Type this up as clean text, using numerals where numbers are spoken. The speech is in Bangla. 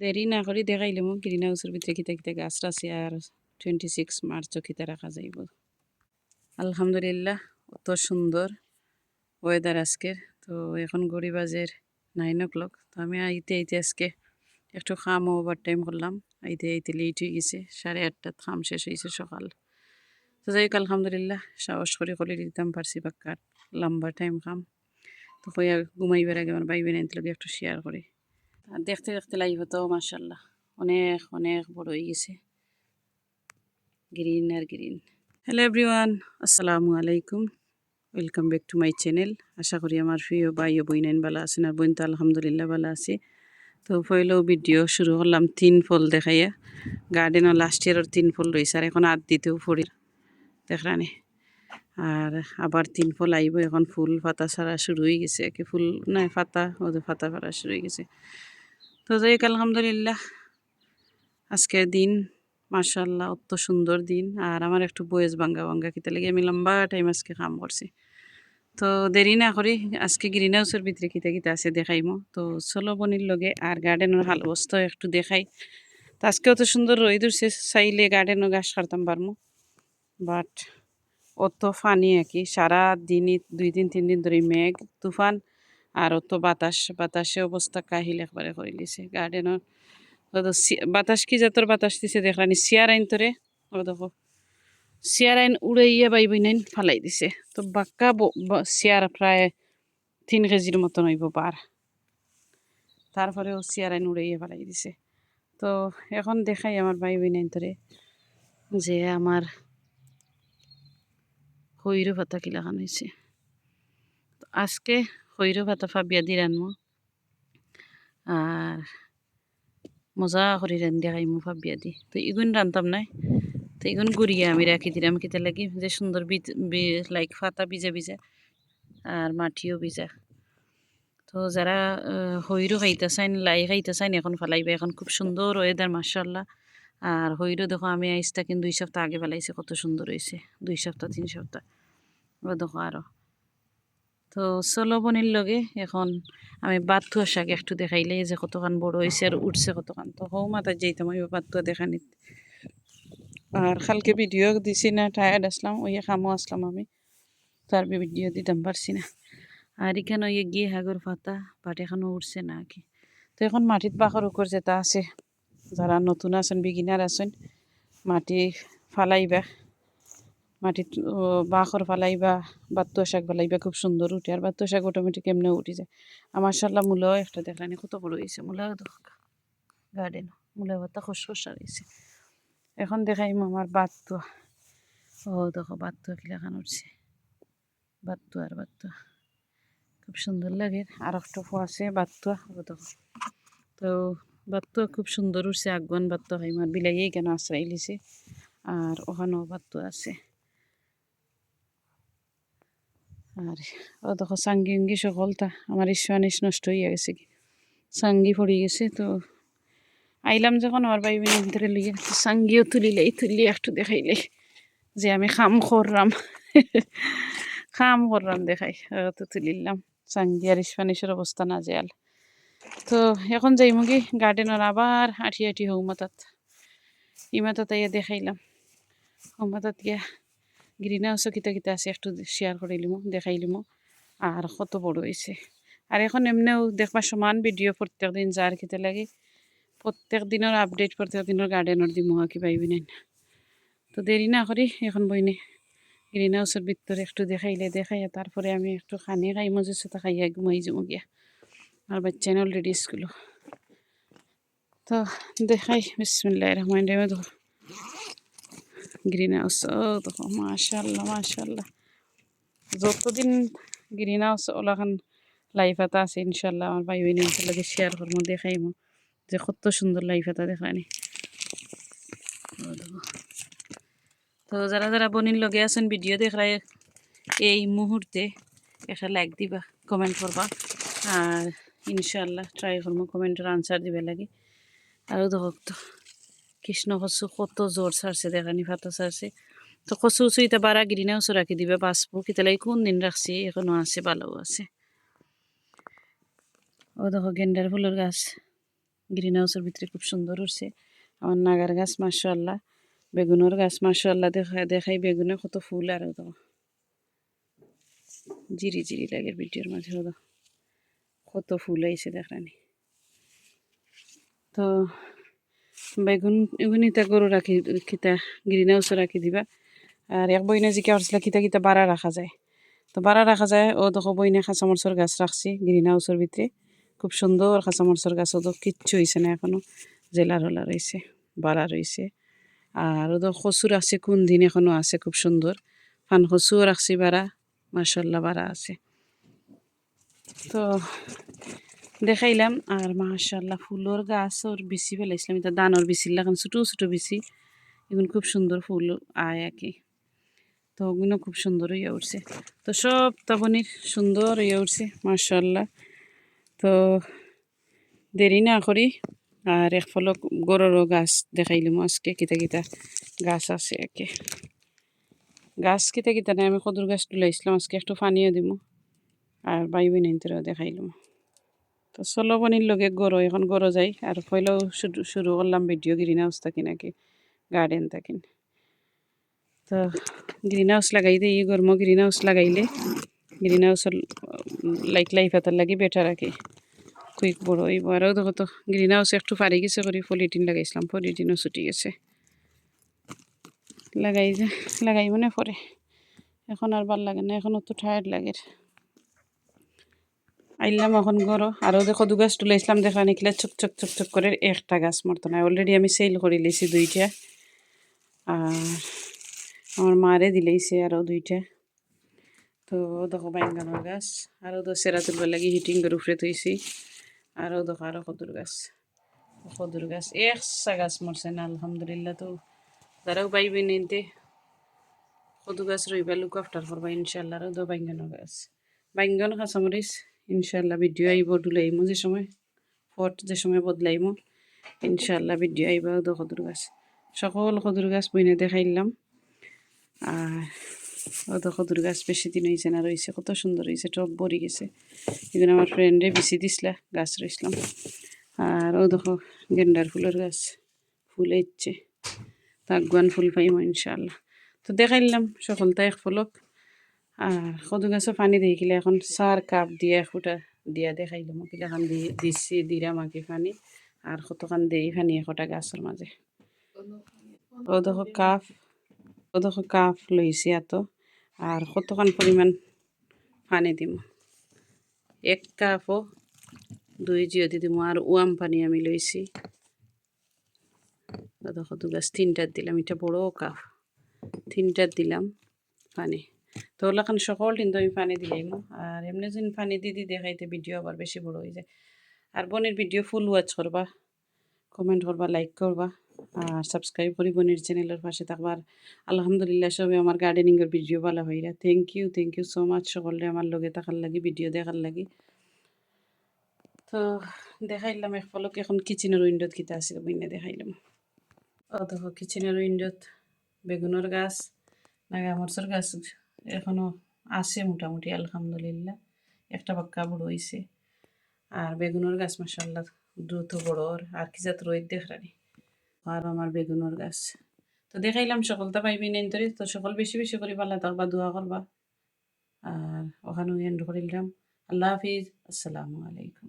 দেরি না করি দেখাইলাম গ্রিন হাউসের ভিতরে কিতা কিতা গাছ আছে আর 26 মার্চও কিতা রাখা যাইব। আলহামদুলিল্লাহ অত সুন্দর ওয়েদার আজকের। তো এখন ঘড়ি বাজের 9 o'clock। তো আমি আইতে আইতে আজকে একটু খাম ওভার টাইম করলাম, আইতে আইতে লেট হয়ে গেছে, 8:30 খাম শেষ হয়েছে সকাল। তো যাই হোক আলহামদুলিল্লাহ সাহস করে কলি দিতাম পারছি বাক্কার লম্বা টাইম খাম। তো কইয়া ঘুমাইবার আগে আমার ভাই বোনের লগে একটু শেয়ার করি। আর দেখতে দেখতে লাইভ হতো মাশাল্লাহ অনেক অনেক বড় হয়ে গেছে, গ্রিন আর গ্রিন। হ্যালো এভরিওয়ান, আসসালামু আলাইকুম, welcome back to my channel. আশা করি আমার প্রিয় ভাই ও বইনাইন ভালো আছেন, আর বোন তো আলহামদুলিল্লাহ ভালো আছে। তো পয়লেও ভিডিও শুরু করলাম 3 ফুল দেখাইয়া। গার্ডেনও লাস্ট ইয়ারের 3 ফুল রয়েছে আর এখন আর দিতেও ফুল দেখরানি। আর আবার 3 ফুল আইব, এখন ফুল পাতা ছাড়া শুরু হয়ে গেছে, কি ফুল নাই পাতা ওদের পাতা পাড়া শুরু হয়ে গেছে। তো যাই হোক আলহামদুলিল্লাহ আজকের দিন মাশাআল্লাহ অত সুন্দর দিন। আর আমার একটু বয়স ভাঙ্গা ভাঙ্গা কিতা লাগে আমি লম্বা টাইম আজকে কাম করছি। তো দেরি না করি আজকে গ্রিন হাউসের ভিতরে কিতা কিতা আছে দেখাইমো। তো চলো বনির লগে আর গার্ডেনের হাল অবস্থা একটু দেখাই। তো আজকেও তো সুন্দর রোদ উঠছে, চাইলে গার্ডেনও গাছ কাটতাম পারমো, বাট অত ফানি আর কি সারা দিনই 2 দিন 3 দিন ধরে মেঘ তুফান আর অত বাতাস, বাতাসে অবস্থা কাহিল একবারে করে লিছে গার্ডেনের। বাতাস কি জাতর বাতাস দিছে দেখলানি, চেয়ার আইন তোরে ও দেখো চেয়ার আইন উড়াইয়া বাইবই নাইন ফালাই দিছে। তো বাক্কা চেয়ার প্রায় 3 কেজির মতন হইব বার, তারপরেও চেয়ার আইন উড়াইয়া ফালাই দিছে। তো এখন দেখাই আমার ভাই বোনাইন তোরে যে আমার হৈরো ভাতা কিলাখান হয়েছে। তো আজকে হৈরো ভাতা ফাবিয়া দি রানমো আর মজা করে রান্ধি খাইমু ফাবিয়া দি। তো ইগুন রান্তাম নাই, তো এগুন গুড়িয়ে আমি রাখি দিলাম কিতা লাগি যে সুন্দর লাইক ফাতা ভিজা ভিজা আর মাটিও ভিজা। তো যারা হৈরো খাইতে চাইন লাই খাইতে চাইন এখন ফেলাইবে, এখন খুব সুন্দর ওয়েদার মাশাআল্লাহ। আর হৈরো দেখো আমি আইসটা কিন্তু 2 সপ্তাহ আগে ফেলাইছে, কত সুন্দর হয়েছে 2 সপ্তাহ 3 সপ্তাহ ও দেখো আরো। তো চলো বনির লগে এখন আমি বাথুয়া শাক একটু দেখাইলে যে কতখান বড় হয়েছে আর উঠছে কতখান। তো হৌ মাথায় যেতাম আমি বাথুয়া দেখানি। আর কালকে ভিডিও দিছি না, টায়ার্ড আসলাম ওই খামো আসলাম আমি, তার ভিডিও দিতাম পারছি না। আর এখানে ওই গিয়ে হাগর পাতা বাট এখনও উঠছে না কি। তো এখন মাটিত বাখর উপর যেটা আছে, যারা নতুন আছেন বিগিনার আছেন মাটি ফালাইবা, মাটিত বাখর ফালাইবা, বাথুয়া শাক ফালাইবা, খুব সুন্দর উঠে। আর বাথুয়া শাক অটোমেটিক এমনি উঠে যায়। আমার মাশাআল্লাহ মূলাও একটা দেখলানি কত বড় হয়েছে, মূলা গার্ডেন মূলা পাতা খসখসা রয়েছে। এখন দেখাইম আমার বাথুয়া। ও দেখো বাথুয়া কিলাখান উঠছে, বাথুয়া আর বাথুয়া খুব সুন্দর লাগে। আর একটা আছে বাথুয়া ও দেখো। তো বাথুয়া খুব সুন্দর উঠছে, আগুয়ান বাথুয়া খাইম। আর বিলাইয়ে কেন আশ্রয় লিছে আর ওখানেও বাথুয়া আছে। আর ও দেখো সাঙ্গি উঙ্গি সকলটা আমার ইস্বানিস নষ্ট হয়ে গেছে, কি সাঙ্গি পড়ে গেছে। তো আইলাম যখন আমার ভাই বোনের ধরে লইয়া সাঙ্গিও তুলিলে একটু দেখাইলে যে আমি খাম করলাম খাম করলাম দেখাই। তো তুলিলাম সাঙ্গি আর ইস্পানিসের অবস্থা না যেয়াল। তো এখন যাইমু কি গার্ডেনের আবার আঠি আঠি হৌমাতাত ইমাতাত ইয়া দেখাইলাম। হৌমাতাত গিয়া গ্রিন হাউসও কিতা কিতা আছে একটু শেয়ার করিলিমো দেখাইলিমো আর কত বড় হয়েছে। আর এখন এমনিও দেখবা সমান ভিডিও প্রত্যেক দিন যার কিতা লাগে প্রত্যেক দিনের আপডেট প্রত্যেক দিনের গার্ডেনের দিমো কি পাইবি না। তো দেরি না করি এখন বইনে গ্রিন হাউসের ভিতরে একটু দেখাইয়া তারপরে আমি একটু খানি খাই মজা সাথে খাইয়া ঘুমাই যাবো গিয়া। আর বাচ্চান অলরেডি স্কুল। তো দেখাই বিসমিল্লাহির রহমানির রহিম। দেখো গ্রিন হাউস, ও দেখো মাশাআল্লাহ মাশাআল্লাহ। যতদিন গ্রিন হাউস ওলাখান লাইফ এটা আছে ইনশাল্লাহ আমার ভাই বোনের লগে শেয়ার করবো, দেখাইমো যে কত সুন্দর লাইফ এটা দেখানি। তো যারা যারা বনির লগে আছেন ভিডিও দেখায় এই মুহূর্তে একটা লাইক দিবা, কমেন্ট করবা, আর ইনশাল্লাহ ট্রাই করবো কমেন্টের আনসার দিবে লাগে। আরও দেখো তো কৃষ্ণ কচু কত জোর ছাড়ছে দেখানি, ফাতা ছাড়ছে। তো কচু উচু এটা বারা গ্রিন হাউস রাখি দিবে বাঁচবো কিতালাই কোন দিন রাখছি এখনো আছে, ভালোও আছে। ও দেখো গেন্ডার ফুলের গাছ গ্রিন হাউসের ভিতরে খুব সুন্দর উঠছে। আমার নাগার গাছ মাশাআল্লাহ, বেগুনের গাছ মাশাআল্লাহ, দেখাই বেগুনে কত ফুল আর তো জিরি জিরি লাগে ভিডিওর মাঝে কত ফুল আইছে দেখানি। তো বেগুন এগুন ইতা গরু রাখি কিতা গ্রিন হাউসে রাখি দিবা। আর এক বইনে জিকা করছিল কিতা কিতা বাড়া রাখা যায়, তো বাড়া রাখা যায়। ও দেখো বইনে কাঁচামরচর গাছ রাখছি গ্রিন হাউসের ভিতরে, খুব সুন্দর কাঁচামরচর গাছ। ও তো কিচ্ছু হয়েছে না এখনো, জেলা রোলা রয়েছে, বাড়া রয়েছে। আর ও তো কচু রাখছি কোন দিন এখনো আছে খুব সুন্দর, ফান কচুও রাখছি বাড়া, মাশাল্লাহ বাড়া আছে। তো দেখাইলাম। আর মাশাল্লাহ ফুলের গাছ ওর বিচি ফেলাইছিলাম, এটা দানোর বিচির লাগান ছোটো ছোটো বিচি, এগুলো খুব সুন্দর ফুল আয় আর কি। তো ওগুলো খুব সুন্দর হইয়া উঠছে। তো সব তবনির সুন্দর হইয়া উঠছে মাশাল্লাহ। তো দেরি না করি আর এক ফলক গরুরও গাছ দেখাইলাম আজকে কিতা কিতা গাছ আছে একে। গাছ কিতা কিতা নাই, আমি কদুর গাছ তুলাইছিলাম আজকে, একটু পানিও দিব আর বাইবি নাইতেও দেখাইলাম। তো চলো বনির লগে গরো এখন গরো যাই। আর পয়লাও শুরু করলাম ভিডিও গ্রিন হাউস থাকি নাকি গার্ডেন থাকি। তো গ্রিন হাউস লাগাই দিই, গরম গ্রিন হাউস লাগাইলে গ্রিন হাউসের লাইফ হাতার লাগি বেটার আর কি, কুইক বড় হইব। আরও দেখো তো গ্রিন হাউস একটু পারি গেছে করি পলিটিন লাগাইছিলাম, পলিটিনও ছুটি গেছে। লাগাই মনে পরে এখন আর ভাল লাগে না, এখন তো টায়ার্ড লাগে। আইলাম এখন গরো। আরও দেখো দু গাছ তুলাইছিলাম, দেখা নিকলে চক চক চক চক করে একটা গাছ মরতো না, অলরেডি আমি সেল করে লিছি দুইটা। আর আমার মারে দিলেইছে আরও দুইটা। তো দেখো বাইঙ্গানোর গাছ, আরও তো সেরা তুলবার লাগি হিটিং করে উফরে থইছি। আরও দেখো আরও খদুর গাছ একসা গাছ মরছে না আলহামদুলিল্লাহ। তো যারাও পাইবে নিতে কদু গাছ রইবা লুক আফটার করবা ইনশাল্লাহ। আরও তো বাইঙ্গানোর গাছ, বাইঙ্গন কাঁচামরিচ ইনশাল্লাহ ভিডিও আইব, ডুলাইমো যে সময় ফট যে সময় বদলাইমো ইনশাল্লাহ ভিডিও আইবা। তো খদুর গাছ, সকল খদুর গাছ বইনে দেখাইলাম। আর ও তো খদুর গাছ বেশি দিন হয়েছে না, রয়েছে কত সুন্দর হয়েছে, টপ ভরি গেছে। এগুলো আমার ফ্রেন্ডে বিছি দিছিলা, গাছ রয়েছিলাম। আর ও দেখো গেন্ডার ফুলের গাছ ফুল ইচ্ছে, তাগুয়ান ফুল পাইম ইনশাল্লাহ। তো দেখাইলাম সকলটা এক ফলক। আর কদু গাছও পানি দিয়েছিলে এখন 4 কাপ দিয়ে 1 ফুটা দিয়া দেখাইলাম কিলাখান দিচ্ছি দিলাম আঁকি পানি। আর কতখান দেই পানি একটা গাছের মাঝে। ও দেখো কাপ লইছি এত। আর কতখান পরিমাণ পানি দিম, 1 কাপও 2 জিওতে দিব। আর ওয়াম পানি আমি লইছি, দেখো দু গাছ 3টা দিলাম, এটা বড় কাপ 3টা দিলাম পানি। তো ওলাখান সকল কিন্তু আমি পানি দিলাম। আর এমনি যেন পানি দিয়ে দেখাইতে ভিডিও আবার বেশি বড় হয়ে যায়। আর বোনের ভিডিও ফুল ওয়াচ করবা, কমেন্ট করবা, লাইক করবা, আর সাবস্ক্রাইব করি বোনের চ্যানেলের পাশে থাকবার। আলহামদুলিল্লাহ সবে আমার গার্ডেনিংয়ের ভিডিও ভালো হইরা, থ্যাংক ইউ সো মাচ সকলে আমার লগে থাকার লাগি, ভিডিও দেখার লাগি। তো দেখাইলাম এক ফলক। এখন কিচেনের উইন্ডোত কিতা আছে বইনে দেখাইলাম। ও দেখো কিচেনের উইন্ডোত বেগুনের গাছ, নাগামরচর গাছ এখনো আছে মোটামুটি আলহামদুলিল্লাহ, একটা পাক্কা বড় হয়েছে। আর বেগুনের গাছ মাশাআল্লাহ দ্রুত বড়, আর কি জাত রোদ দেখরানি। আর আমার বেগুনের গাছ তো দেখাইলাম, সকলটা পাইবি নেন তরি। তো সকল বেশি বেশি করে পাল্লা থাকবা, দোয়া করবা। আর ওখানেও এন্ড করিলাম। আল্লাহ হাফিজ, আসসালামু আলাইকুম।